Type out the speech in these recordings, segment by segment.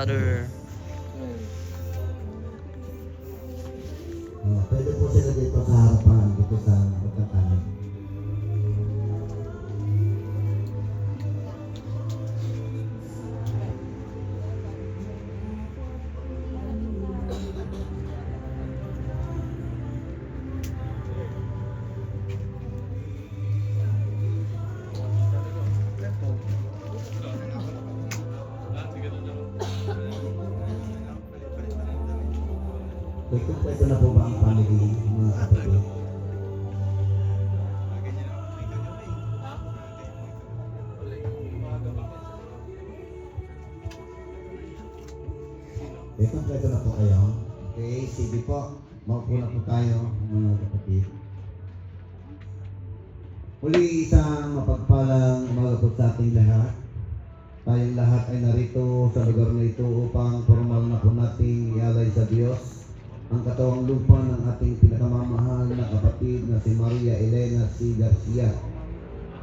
Father. Pwede po sila dito sa harapan, dito sa pagkakanan. Ito na po ba ang family, mga kapatid? Ito na po kayo. Okay, sige po. Maupo na po tayo, mga kapatid. Muli isang mapagpalang umaga po sa ating lahat. Tayong lahat ay narito sa lugar na ito upang formal na po nating ialay sa Diyos ang katawang lupa ng ating pinakamamahal na kapatid na si Maria Elena C. Garcia.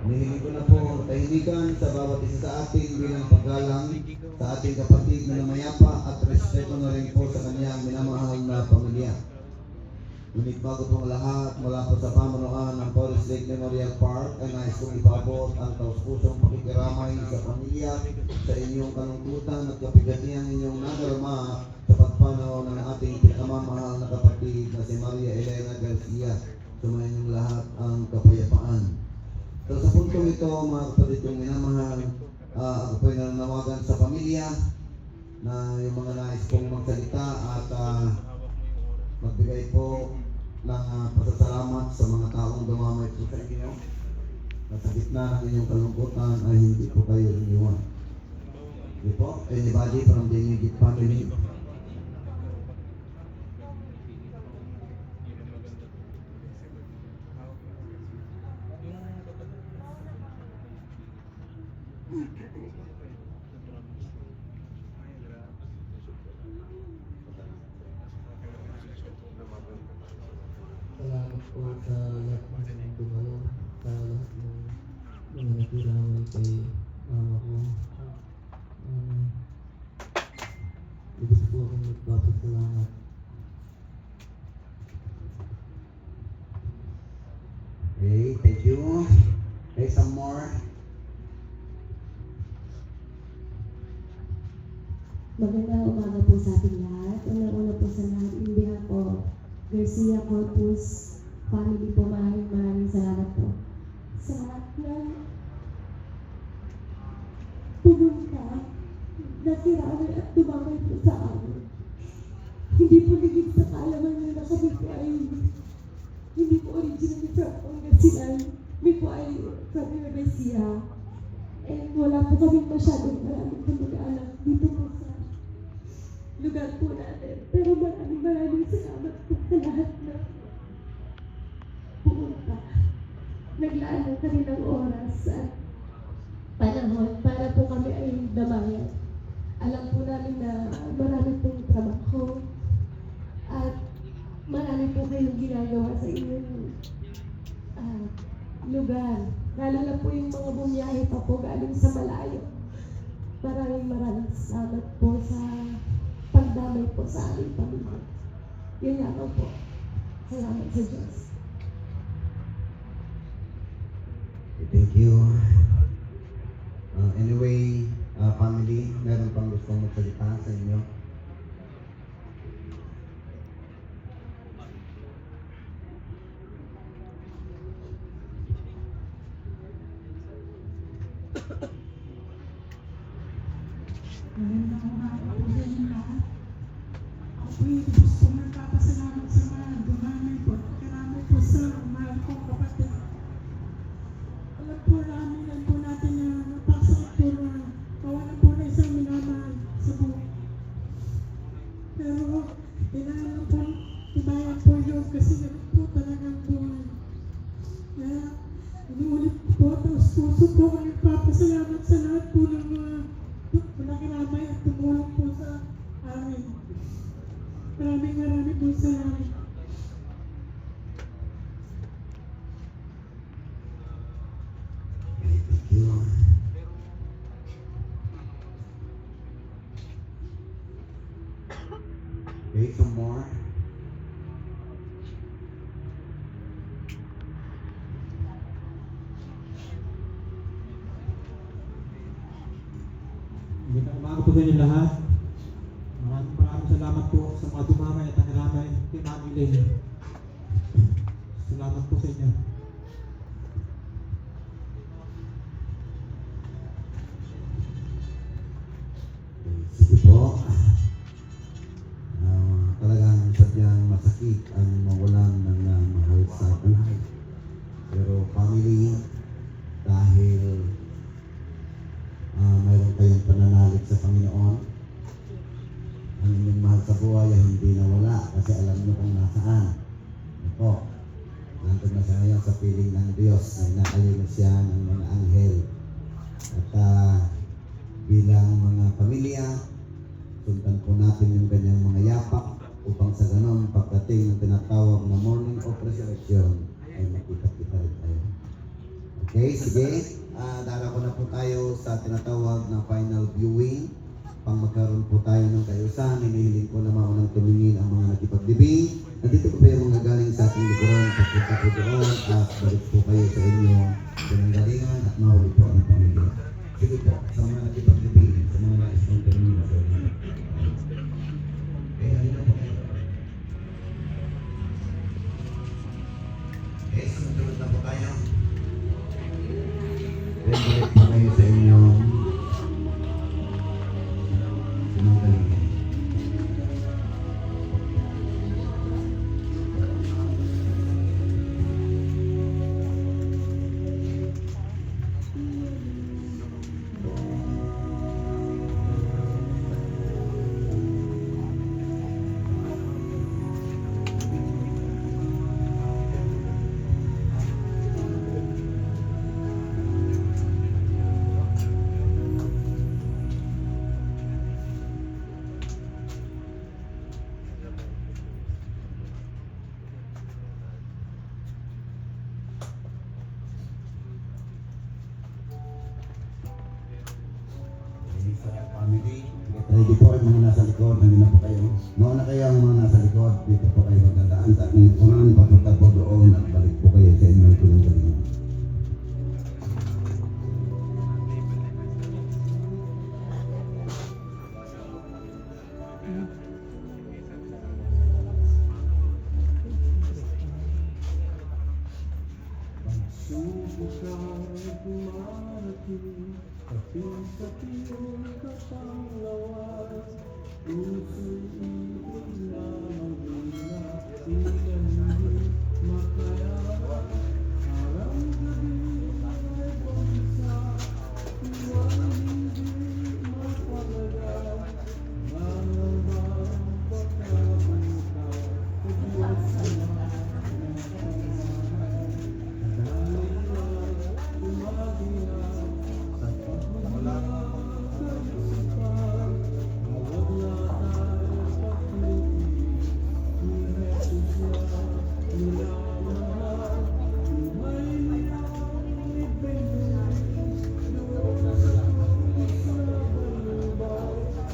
Hinihiling ko na po ang tahimikan sa bawat isa sa atin bilang paggalang sa ating kapatid na namayapa at respeto na rin po sa kanyang minamahal na pamilya. Ngunit bago pong lahat, mula po sa pamunuan ng Forest Lake Memorial Park ay nais kong ipabot ang taus-pusong pakikiramay sa pamilya sa inyong kalungkutan at kapighatiang inyong nadarama sa pagpanaw ng ating pinakamamahal na kapatid na si Maria Elena Garcia. Sumayin lahat ang kapayapaan. So sa puntong ito, mga kapatid kong minamahal, ako po'y nananawagan sa pamilya na yung mga nais kong magsalita at magbigay po ng pasasalamat sa mga taong dumamay po sa inyo na sa gitna ng inyong kalungkutan ay hindi po kayo iniwan. Hindi po, anybody from the immediate family? Salamat po sa lahat ng dumalo, sa lahat ng mga nagkiramay kay mama ko. Gusto po akong magpapasalamat. Okay, thank you. Okay, some more. Magandang umaga po sa ating lahat. Unang-una po sa lahat, in behalf of Garcia Corpus family po, maraming salamat po sa lahat na pumunta, nakiramay at tumamay po sa amin. Hindi po ligid sa kaalaman nyo na kami po ay hindi po originally from Pangasinan. Kami po ay from Garcia. And wala po kami masyadong maraming kamag-anak dito po sa lugar po natin. Pero maraming salamat po sa lahat na pumunta. Naglaan ng kanilang oras at panahon para po kami ay damayan. Alam po namin na marami pong trabaho at marami po kayong ginagawa sa inyong lugar. Lalo na po yung mga bumiyahe pa po galing sa malayo. Maraming salamat po sa pagdamay po sa aming pamilya. Yun lamang po. Salamat sa Diyos. Thank you. Anyway, family, meron pang gustong magsalita sa inyo? Magandang umaga po sa inyo lahat. Ako po'y gusto magpapasalamat sa mga dumamay po. Pakiramay po sa mahal kong kapatid. Alam po namin, alam po natin na napakasakit po na kawalan po na isang minamahal sa buhay. Pero, kailangan po, tibayan po yun kasi ganun po talagang buhay. Kaya, inuulit po, tapos puso po kami nagpapasalamat sa lahat po ng mga nakiramay at tumulong po sa amin. Maraming po salamat. Thank you. Okay, some more. Magandang umaga po sa inyo lahat. Maraming salamat po sa mga dumamay at nakiramay kay Ma'am Elaine. Salamat po sa inyo. Sige po. Talagang sadyang masakit ang mawalan ng mahal sa buhay. Pero family, dahil mayroon kayong pananalig sa Panginoon, ang inyong mahal sa buhay ay hindi nawala kasi alam nyo kung nasaan. Ito, nandun na siya ngayon sa piling ng Diyos na inaalimos siya ng mga anghel. At bilang mga pamilya, sundan po natin yung kanyang mga yapak upang sa ganon pagdating ng tinatawag na morning of resurrection ay makita-kita rin tayo. Okay, sige. Darako na po tayo sa tinatawag na final viewing. Pang magkaroon po tayo ng kayusan, hinihiling ko na maunang tumingin ang mga nakipagdibing. Nandito po ba yung mga galing sa ating likuran? Pagpunta po doon at balik po kayo sa inyo pinanggalingan at mahuli po ang pamilya. Sige po, sa mga nakipagdibing, sa mga nais kong tumingin sa inyo. Okay, halina po kayo. Okay, sumunod na po tayo. Balik po kayo sa inyong pinanggalingan. Family, ready po ang mga nasa likod, nandito na po kayo. Mauna kayo ang mga nasa likod, dito po kayo magdadaan sa aking likuran, papunta po doon at balik po kayo sa inyong pinanggalingan.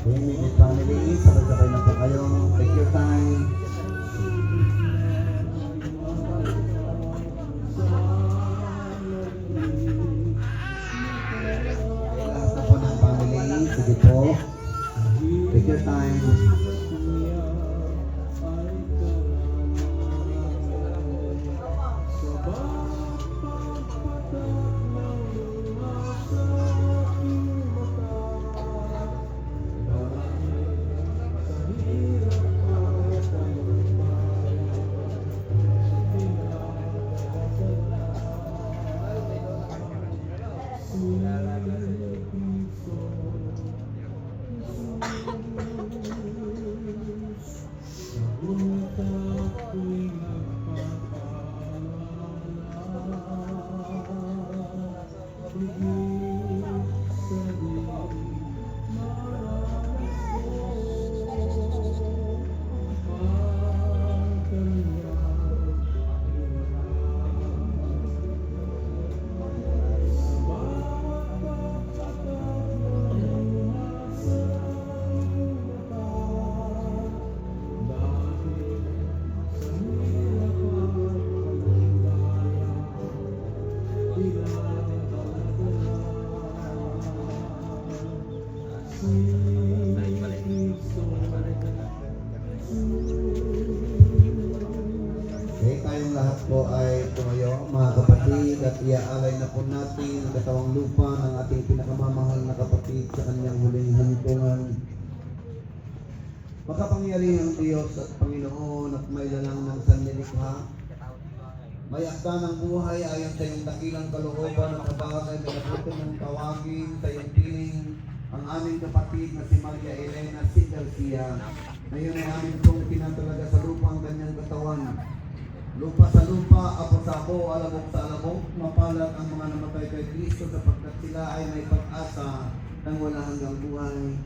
Okay, family, sabay-sabay na po kayo. Take your time. Last na po ng family. Sige po. Take your time. Iaalay na po natin ang katawang lupa ng ating pinakamamahal na kapatid sa kanyang huling hantungan. Makapangyarihang Diyos at Panginoon at may lalang ng sanlilikha, may akda ng buhay ayon sa iyong dakilang kalooban at kabagay na naputo ng tawagin sa iyong piling ang aming kapatid na si Maria Elena C. Garcia. Ngayon ay amin pong pinatalaga sa lupa ang kanyang katawan. Lupa sa lupa, apo sa apo, alabok sa alabok, mapalad ang mga namatay kay Kristo sapagkat sila ay may pag-asa ng wala hanggang buhay.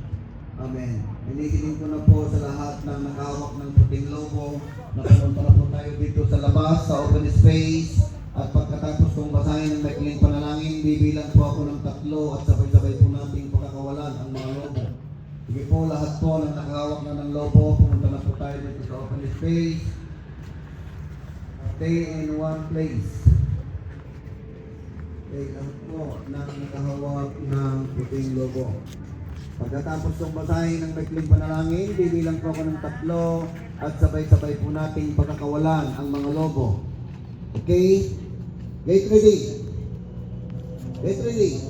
Amen. Hinihiling ko na po sa lahat ng nakahawak ng puting lobo na pumunta na po tayo dito sa labas, sa open space, at pagkatapos kong basahin ng maikling panalangin, bibilang po ako ng 3 at sabay-sabay po nating pagkakawalan ang mga lobo. Sige po, lahat po ng nakahawak na ng lobo, pumunta na po tayo dito sa open space. Stay in one place. Okay, lahat po ng nakahawak ng puting lobo. Pagkatapos kong basahin ng maikling panalangin, bibilang po ako ng 3 at sabay-sabay po nating pagkakawalan ang mga lobo. Okay? Get ready. Get ready.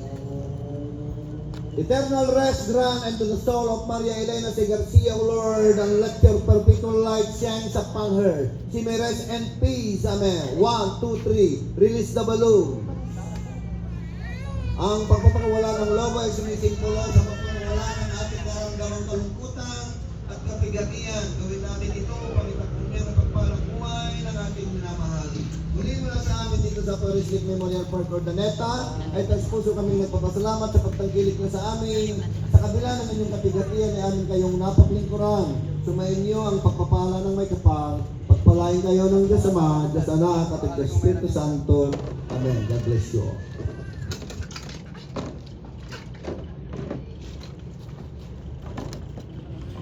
Eternal rest grant unto the soul of Maria Elena C. Garcia, O Lord, and let your perpetual light shine upon her. She may rest in peace. Amen. 1, 2, 3. Release the balloon. Ang pagpapakawala ng lobo ay sumisimbolo sa pagpapakawala ng ating karamdamang kalungkutan at kapigatian. Gawin natin ito upang ipagpunya ng pagpalang buhay ng ating minamahal. Muli mula sa amin dito sa Forest Lake Memorial Park Ordaneta ay taos puso kami nagpapasalamat sa pagtangkilik na sa amin. Sa kabila ng inyong kapigatian ay amin kayong napaglingkuran. Sumayin niyo ang pagpapala ng may kapal. Pagpalain kayo ng Diyos Ama, Diyos Anak at Diyos Espiritu Santo. Amen. God bless you all.